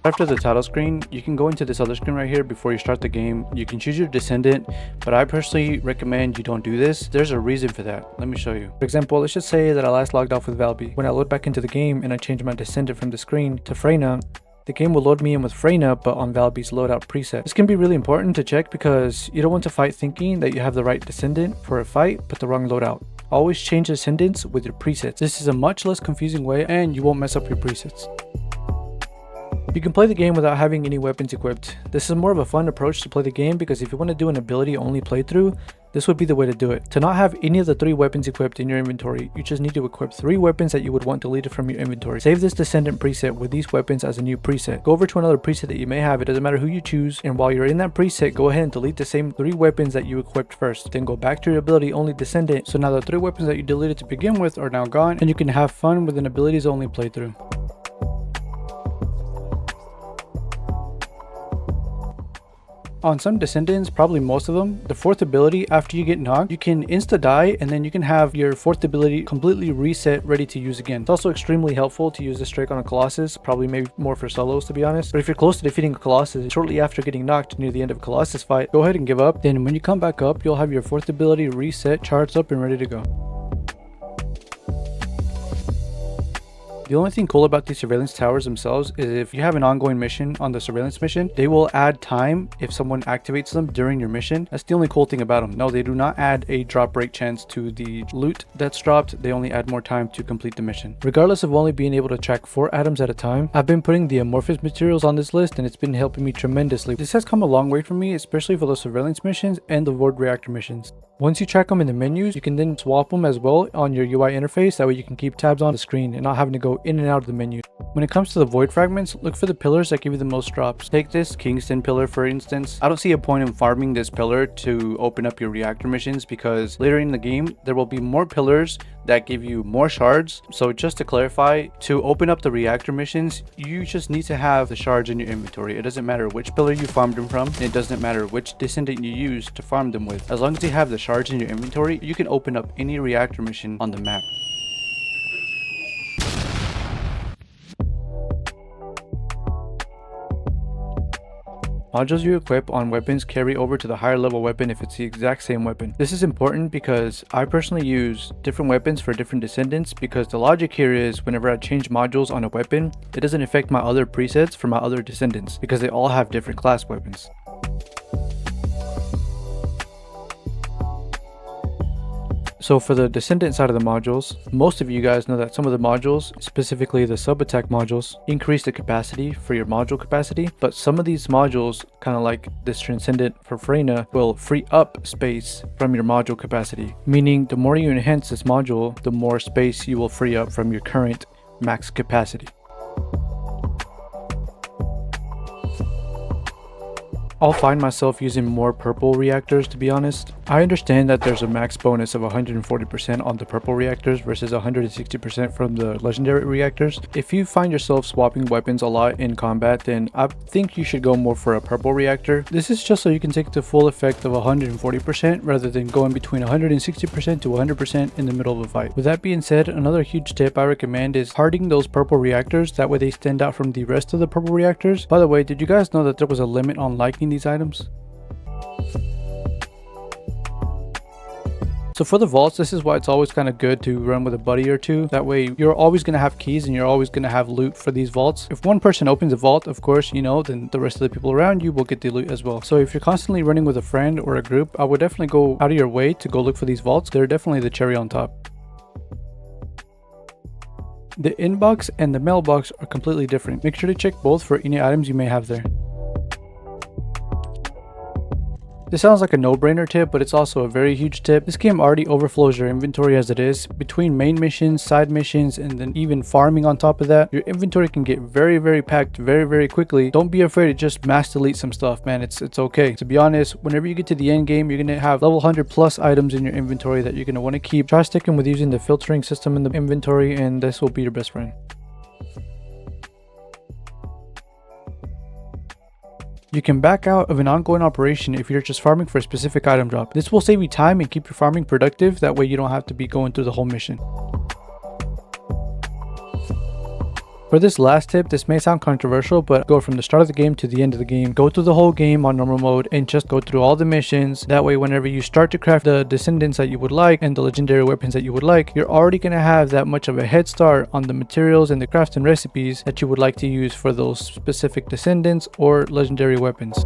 After the title screen, you can go into this other screen right here before you start the game. You can choose your descendant, but I personally recommend you don't do this. There's a reason for that. Let me show you. For example, let's just say that I last logged off with Valby. When I load back into the game and I change my descendant from the screen to Freyna, the game will load me in with Freyna, but on Valby's loadout preset. This can be really important to check because you don't want to fight thinking that you have the right descendant for a fight, but the wrong loadout. Always change descendants with your presets. This is a much less confusing way and you won't mess up your presets. You can play the game without having any weapons equipped. This is more of a fun approach to play the game because if you want to do an ability only playthrough, this would be the way to do it. To not have any of the 3 weapons equipped in your inventory, you just need to equip 3 weapons that you would want deleted from your inventory. Save this descendant preset with these weapons as a new preset. Go over to another preset that you may have, it doesn't matter who you choose, and while you're in that preset, go ahead and delete the same 3 weapons that you equipped first. Then go back to your ability only descendant, so now the 3 weapons that you deleted to begin with are now gone, and you can have fun with an abilities only playthrough. On some descendants, probably most of them, the 4th ability after you get knocked, you can insta-die and then you can have your 4th ability completely reset, ready to use again. It's also extremely helpful to use this trick on a Colossus, probably maybe more for solos to be honest. But if you're close to defeating a Colossus, shortly after getting knocked near the end of a Colossus fight, go ahead and give up. Then when you come back up, you'll have your 4th ability reset, charged up and ready to go. The only thing cool about these surveillance towers themselves is if you have an ongoing mission on the surveillance mission, they will add time if someone activates them during your mission. That's the only cool thing about them. No, they do not add a drop rate chance to the loot that's dropped. They only add more time to complete the mission. Regardless of only being able to track 4 atoms at a time, I've been putting the amorphous materials on this list and it's been helping me tremendously. This has come a long way for me, especially for the surveillance missions and the void reactor missions. Once you track them in the menus, you can then swap them as well on your UI interface. That way you can keep tabs on the screen and not having to go in and out of the menu. When it comes to the void fragments, look for the pillars that give you the most drops. Take this Kingston pillar for instance. I don't see a point in farming this pillar to open up your reactor missions because later in the game there will be more pillars that give you more shards. So just to clarify, to open up the reactor missions, you just need to have the shards in your inventory. It doesn't matter which pillar you farmed them from, and it doesn't matter which descendant you use to farm them with. As long as you have the shards in your inventory, you can open up any reactor mission on the map. Modules you equip on weapons carry over to the higher level weapon if it's the exact same weapon. This is important because I personally use different weapons for different descendants because the logic here is whenever I change modules on a weapon, it doesn't affect my other presets for my other descendants because they all have different class weapons. So for the descendant side of the modules, most of you guys know that some of the modules, specifically the sub-attack modules, increase the capacity for your module capacity, but some of these modules, kind of like this Transcendent for Freyna, will free up space from your module capacity, meaning the more you enhance this module, the more space you will free up from your current max capacity. I'll find myself using more purple reactors to be honest. I understand that there's a max bonus of 140% on the purple reactors versus 160% from the legendary reactors. If you find yourself swapping weapons a lot in combat, then I think you should go more for a purple reactor. This is just so you can take the full effect of 140% rather than going between 160% to 100% in the middle of a fight. With that being said, another huge tip I recommend is harding those purple reactors, that way they stand out from the rest of the purple reactors. By the way, did you guys know that there was a limit on liking these items? So for the vaults, this is why it's always kind of good to run with a buddy or two. That way you're always going to have keys and you're always going to have loot for these vaults. If one person opens a vault, of course, you know, then the rest of the people around you will get the loot as well. So if you're constantly running with a friend or a group, I would definitely go out of your way to go look for these vaults. They're definitely the cherry on top. The inbox and the mailbox are completely different. Make sure to check both for any items you may have there. This sounds like a no-brainer tip, but it's also a very huge tip. This game already overflows your inventory as it is. Between main missions, side missions, and then even farming on top of that, your inventory can get very packed very quickly. Don't be afraid to just mass delete some stuff, man. It's okay. To be honest, whenever you get to the end game, you're going to have level 100 plus items in your inventory that you're going to want to keep. Try sticking with using the filtering system in the inventory, and this will be your best friend. You can back out of an ongoing operation if you're just farming for a specific item drop. This will save you time and keep your farming productive. That way you don't have to be going through the whole mission. For this last tip, this may sound controversial, but go from the start of the game to the end of the game. Go through the whole game on normal mode and just go through all the missions. That way, whenever you start to craft the descendants that you would like and the legendary weapons that you would like, you're already going to have that much of a head start on the materials and the crafting recipes that you would like to use for those specific descendants or legendary weapons.